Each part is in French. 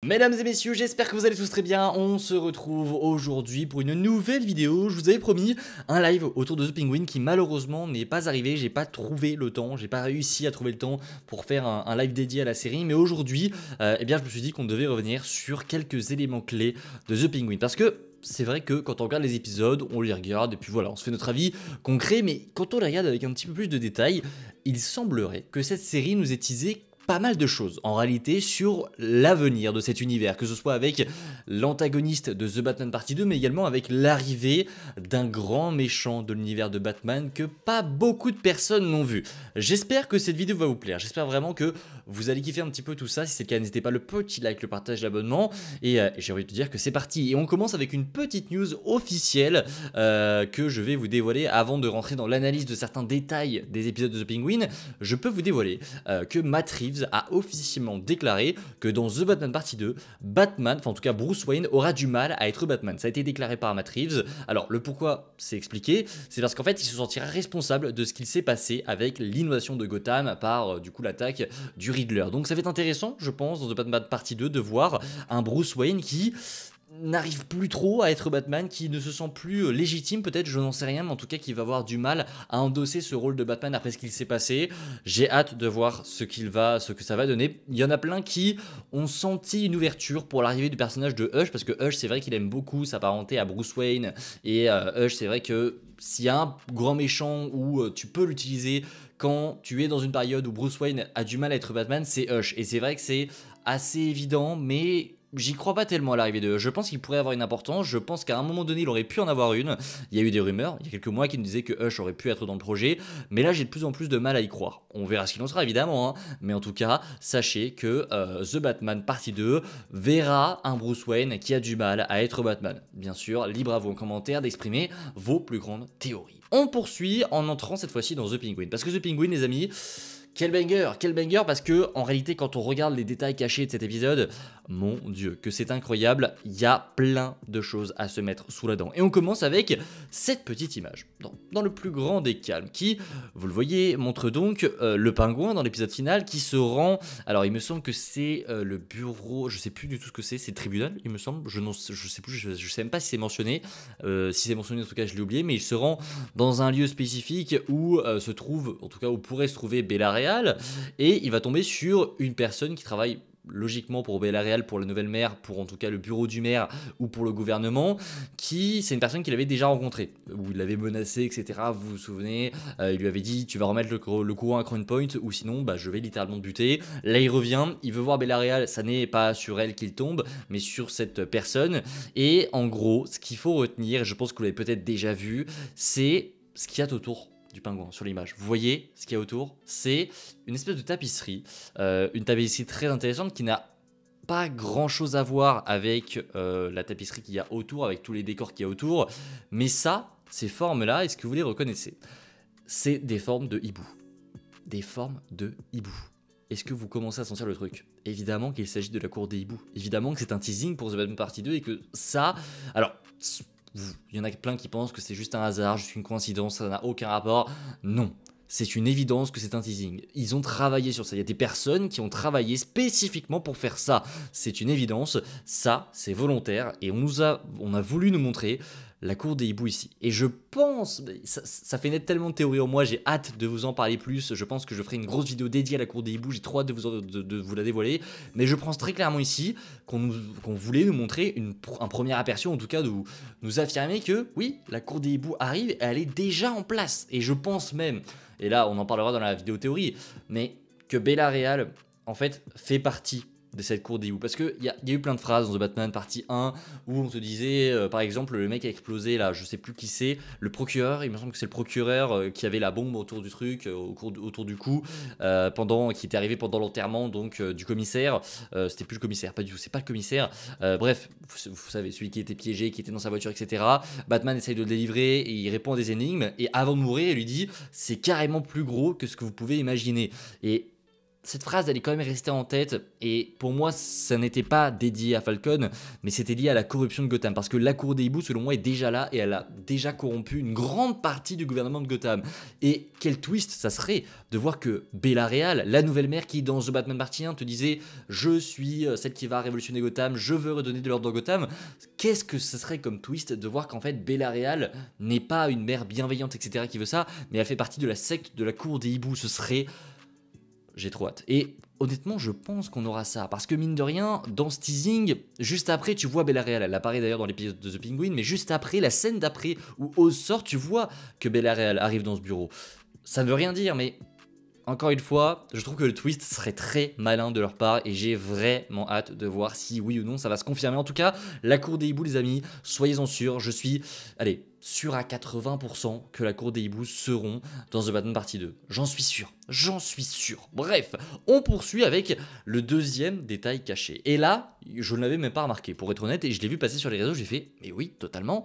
Mesdames et messieurs, j'espère que vous allez tous très bien. On se retrouve aujourd'hui pour une nouvelle vidéo. Je vous avais promis un live autour de The Penguin qui malheureusement n'est pas arrivé. J'ai pas trouvé le temps, j'ai pas réussi à trouver le temps pour faire un live dédié à la série. Mais aujourd'hui, eh bien, je me suis dit qu'on devait revenir sur quelques éléments clés de The Penguin. Parce que c'est vrai que quand on regarde les épisodes, on les regarde et puis voilà, on se fait notre avis concret. Mais quand on les regarde avec un petit peu plus de détails, il semblerait que cette série nous ait teasé pas mal de choses en réalité sur l'avenir de cet univers, que ce soit avec l'antagoniste de The Batman Partie 2, mais également avec l'arrivée d'un grand méchant de l'univers de Batman que pas beaucoup de personnes n'ont vu. J'espère que cette vidéo va vous plaire, j'espère vraiment que vous allez kiffer un petit peu tout ça. Si c'est le cas, n'hésitez pas le petit like, le partage, l'abonnement, et j'ai envie de te dire que c'est parti. Et on commence avec une petite news officielle que je vais vous dévoiler avant de rentrer dans l'analyse de certains détails des épisodes de The Penguin. Je peux vous dévoiler que Matt Reeves a officiellement déclaré que dans The Batman Partie 2, Batman, enfin en tout cas Bruce Wayne, aura du mal à être Batman. Ça a été déclaré par Matt Reeves. Alors le pourquoi, c'est expliqué, c'est parce qu'en fait il se sentira responsable de ce qu'il s'est passé avec l'inondation de Gotham par du coup l'attaque du Riddler. Donc ça va être intéressant, je pense, dans The Batman Partie 2 de voir un Bruce Wayne qui n'arrive plus trop à être Batman, qui ne se sent plus légitime peut-être, je n'en sais rien, mais en tout cas qui va avoir du mal à endosser ce rôle de Batman après ce qu'il s'est passé. J'ai hâte de voir ce que ça va donner. Il y en a plein qui ont senti une ouverture pour l'arrivée du personnage de Hush, parce que Hush c'est vrai qu'il aime beaucoup s'apparenter à Bruce Wayne, et Hush c'est vrai que s'il y a un grand méchant où tu peux l'utiliser quand tu es dans une période où Bruce Wayne a du mal à être Batman, c'est Hush, et c'est vrai que c'est assez évident, mais j'y crois pas tellement à l'arrivée de Hush. Je pense qu'il pourrait avoir une importance. Je pense qu'à un moment donné, il aurait pu en avoir une. Il y a eu des rumeurs, il y a quelques mois, qui nous disaient que Hush aurait pu être dans le projet. Mais là, j'ai de plus en plus de mal à y croire. On verra ce qu'il en sera, évidemment. Mais en tout cas, sachez que The Batman Partie 2 verra un Bruce Wayne qui a du mal à être Batman. Bien sûr, libre à vous en commentaire d'exprimer vos plus grandes théories. On poursuit en entrant cette fois-ci dans The Penguin. Parce que The Penguin, les amis, quel banger, parce que en réalité quand on regarde les détails cachés de cet épisode, mon dieu, que c'est incroyable, il y a plein de choses à se mettre sous la dent. Et on commence avec cette petite image, dans le plus grand des calmes, qui, vous le voyez, montre donc le pingouin dans l'épisode final qui se rend, alors il me semble que c'est le bureau, je sais plus du tout ce que c'est le tribunal, il me semble, je sais plus, je sais même pas si c'est mentionné, si c'est mentionné en tout cas je l'ai oublié, mais il se rend dans un lieu spécifique où se trouve, en tout cas où pourrait se trouver Bellaria, et il va tomber sur une personne qui travaille logiquement pour Bellaria, pour la nouvelle maire, pour en tout cas le bureau du maire ou pour le gouvernement, c'est une personne qu'il avait déjà rencontrée, où il l'avait menacé, etc. Vous vous souvenez, il lui avait dit tu vas remettre le courant à Crown Point ou sinon je vais littéralement te buter. Là il revient, il veut voir Bellaria, ça n'est pas sur elle qu'il tombe, mais sur cette personne. Et en gros, ce qu'il faut retenir, je pense que vous l'avez peut-être déjà vu, c'est ce qu'il y a autour du pingouin sur l'image. Vous voyez ce qu'il y a autour, c'est une espèce de tapisserie, une tapisserie très intéressante qui n'a pas grand chose à voir avec la tapisserie qu'il y a autour, avec tous les décors qu'il y a autour, mais ça, ces formes-là, est-ce que vous les reconnaissez? C'est des formes de hibou. Des formes de hibou. Est-ce que vous commencez à sentir le truc? Évidemment qu'il s'agit de la cour des hiboux. Évidemment que c'est un teasing pour The Batman Partie 2 et que ça... Alors... il y en a plein qui pensent que c'est juste un hasard, juste une coïncidence, ça n'a aucun rapport. Non, c'est une évidence que c'est un teasing. Ils ont travaillé sur ça. Il y a des personnes qui ont travaillé spécifiquement pour faire ça. C'est une évidence. Ça, c'est volontaire. Et on a voulu nous montrer la cour des hiboux ici. Et je pense, ça fait naître tellement de théories en moi, j'ai hâte de vous en parler plus. Je pense que je ferai une grosse vidéo dédiée à la cour des hiboux, j'ai trop hâte de vous la dévoiler. Mais je pense très clairement ici qu'on voulait nous montrer un premier aperçu, en tout cas de nous affirmer que oui, la cour des hiboux arrive et elle est déjà en place. Et je pense même, et là on en parlera dans la vidéo théorie, mais que Bellaria en fait fait partie de cette cour des hiboux, parce qu'il y a eu plein de phrases dans The Batman Partie 1 où on se disait par exemple le mec a explosé là, je sais plus qui c'est, le procureur, il me semble que c'est le procureur qui avait la bombe autour du truc, autour du cou, qui était arrivé pendant l'enterrement donc du commissaire, c'était plus le commissaire, pas du tout, c'est pas le commissaire, bref, vous savez, celui qui était piégé, qui était dans sa voiture, etc. Batman essaye de le délivrer et il répond à des énigmes et avant de mourir il lui dit c'est carrément plus gros que ce que vous pouvez imaginer. Et cette phrase, elle est quand même restée en tête, et pour moi, ça n'était pas dédié à Falcon, mais c'était lié à la corruption de Gotham, parce que la cour des hiboux, selon moi, est déjà là, et elle a déjà corrompu une grande partie du gouvernement de Gotham. Et quel twist ça serait de voir que Bella Real, la nouvelle maire qui, dans The Batman Partie 1, te disait « Je suis celle qui va révolutionner Gotham, je veux redonner de l'ordre dans Gotham », qu'est-ce que ce serait comme twist de voir qu'en fait, Bella Real n'est pas une mère bienveillante, etc., qui veut ça, mais elle fait partie de la secte de la cour des hiboux. Ce serait... J'ai trop hâte. Et honnêtement, je pense qu'on aura ça. Parce que mine de rien, dans ce teasing, juste après, tu vois Bella Real. Elle apparaît d'ailleurs dans l'épisode de The Penguin, mais juste après, la scène d'après où Oz sort, tu vois que Bella Real arrive dans ce bureau. Ça ne veut rien dire, mais encore une fois, je trouve que le twist serait très malin de leur part et j'ai vraiment hâte de voir si oui ou non ça va se confirmer. En tout cas, la cour des hiboux, les amis, soyez-en sûrs. Je suis, allez, sûr à 80% que la cour des hiboux seront dans The Batman Partie 2. J'en suis sûr. J'en suis sûr. Bref, on poursuit avec le deuxième détail caché. Et là, je ne l'avais même pas remarqué, pour être honnête, et je l'ai vu passer sur les réseaux, j'ai fait, mais oui, totalement.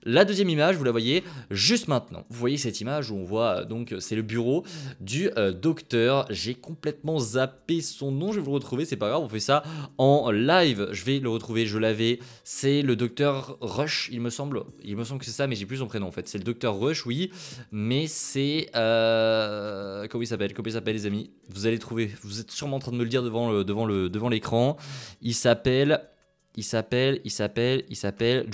La deuxième image, vous la voyez juste maintenant. Vous voyez cette image où on voit, donc, c'est le bureau du docteur. J'ai complètement zappé son nom, je vais vous le retrouver, c'est pas grave, on fait ça en live. Je vais le retrouver, je l'avais. C'est le docteur Rush, il me semble que c'est ça, mais j'ai plus son prénom en fait. C'est le docteur Rush, oui, mais c'est... Comment il s'appelle les amis? Vous allez trouver, vous êtes sûrement en train de me le dire devant l'écran. Il s'appelle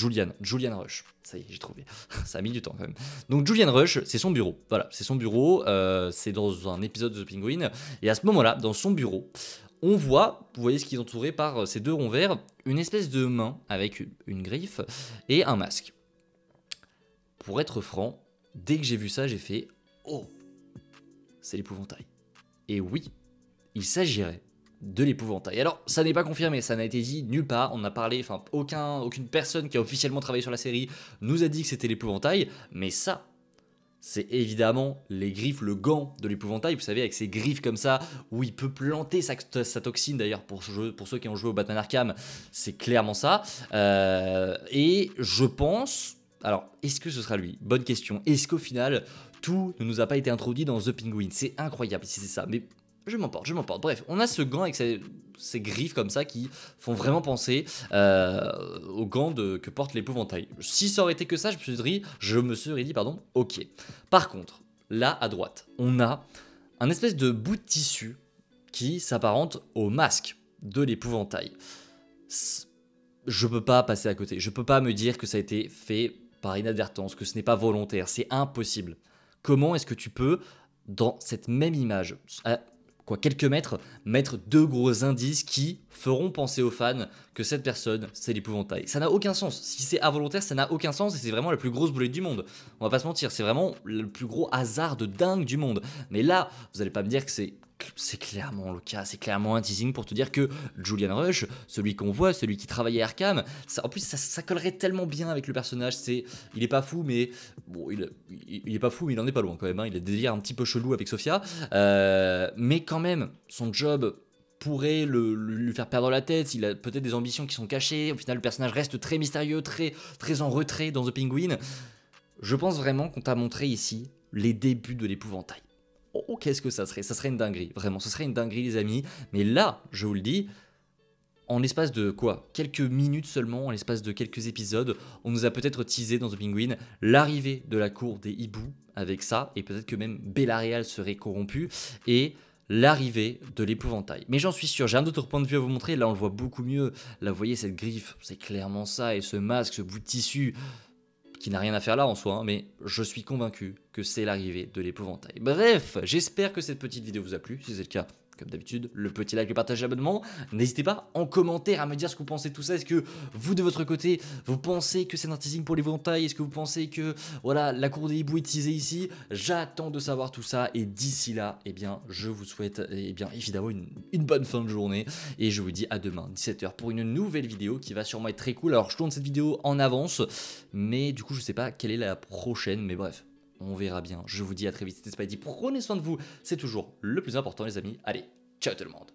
Julian Rush. Ça y est, j'ai trouvé. Ça a mis du temps quand même. Donc Julian Rush, c'est son bureau. Voilà, c'est son bureau. C'est dans un épisode de The Penguin. Et à ce moment-là, dans son bureau, on voit, vous voyez ce qui est entouré par ces deux ronds verts, une espèce de main avec une griffe et un masque. Pour être franc, dès que j'ai vu ça, j'ai fait « Oh, c'est l'épouvantail ». Et oui, il s'agirait de l'épouvantail. Alors, ça n'est pas confirmé, ça n'a été dit nulle part, on a parlé, enfin, aucune personne qui a officiellement travaillé sur la série nous a dit que c'était l'épouvantail, mais ça, c'est évidemment les griffes, le gant de l'épouvantail, vous savez, avec ses griffes comme ça, où il peut planter sa toxine, d'ailleurs, pour ceux qui ont joué au Batman Arkham, c'est clairement ça, et je pense... Alors, est-ce que ce sera lui? Bonne question. Est-ce qu'au final, tout ne nous a pas été introduit dans The Penguin? C'est incroyable si c'est ça, mais je m'emporte. Bref, on a ce gant avec ces griffes comme ça qui font vraiment penser au gant que porte l'épouvantail. Si ça aurait été que ça, je me serais dit, ok. Par contre, là, à droite, on a un espèce de bout de tissu qui s'apparente au masque de l'épouvantail. Je peux pas passer à côté. Je peux pas me dire que ça a été fait par inadvertance, que ce n'est pas volontaire. C'est impossible. Comment est-ce que tu peux, dans cette même image, à quelques mètres, mettre deux gros indices qui feront penser aux fans que cette personne, c'est l'épouvantail? Ça n'a aucun sens. Si c'est involontaire, ça n'a aucun sens et c'est vraiment la plus grosse boulette du monde. On va pas se mentir, c'est vraiment le plus gros hasard de dingue du monde. Mais là, vous allez pas me dire que c'est clairement le cas, c'est clairement un teasing pour te dire que Julian Rush, celui qu'on voit, celui qui travaillait à Arkham, en plus ça collerait tellement bien avec le personnage. Il est pas fou, mais bon, il est pas fou, mais il en est pas loin quand même. Hein. Il a des délires un petit peu chelou avec Sophia, mais quand même, son job pourrait lui faire perdre la tête. Il a peut-être des ambitions qui sont cachées. Au final, le personnage reste très mystérieux, très en retrait dans The Penguin. Je pense vraiment qu'on t'a montré ici les débuts de l'épouvantail. Oh, qu'est-ce que ça serait? Ça serait une dinguerie, vraiment, ce serait une dinguerie les amis. Mais là, je vous le dis, en l'espace de quelques minutes seulement, en l'espace de quelques épisodes, on nous a peut-être teasé dans The Penguin l'arrivée de la cour des hiboux avec ça, et peut-être que même Bella Real serait corrompue, et l'arrivée de l'épouvantail. Mais j'en suis sûr, j'ai un autre point de vue à vous montrer, là on le voit beaucoup mieux. Là vous voyez cette griffe, c'est clairement ça, et ce masque, ce bout de tissu... qui n'a rien à faire là en soi, hein, mais je suis convaincu que c'est l'arrivée de l'épouvantail. Bref, j'espère que cette petite vidéo vous a plu. Si c'est le cas, comme d'habitude, le petit like, le partage, l'abonnement. N'hésitez pas en commentaire à me dire ce que vous pensez de tout ça. Est-ce que vous, de votre côté, vous pensez que c'est un teasing pour l'épouvantail? Est-ce que vous pensez que voilà, la cour des hiboux est teasée ici? J'attends de savoir tout ça. Et d'ici là, eh bien, je vous souhaite évidemment une bonne fin de journée. Et je vous dis à demain, 17 h, pour une nouvelle vidéo qui va sûrement être très cool. Alors, je tourne cette vidéo en avance, mais du coup, je sais pas quelle est la prochaine. Mais bref, on verra bien. Je vous dis à très vite. C'était Spidey. Prenez soin de vous. C'est toujours le plus important, les amis. Allez, ciao tout le monde.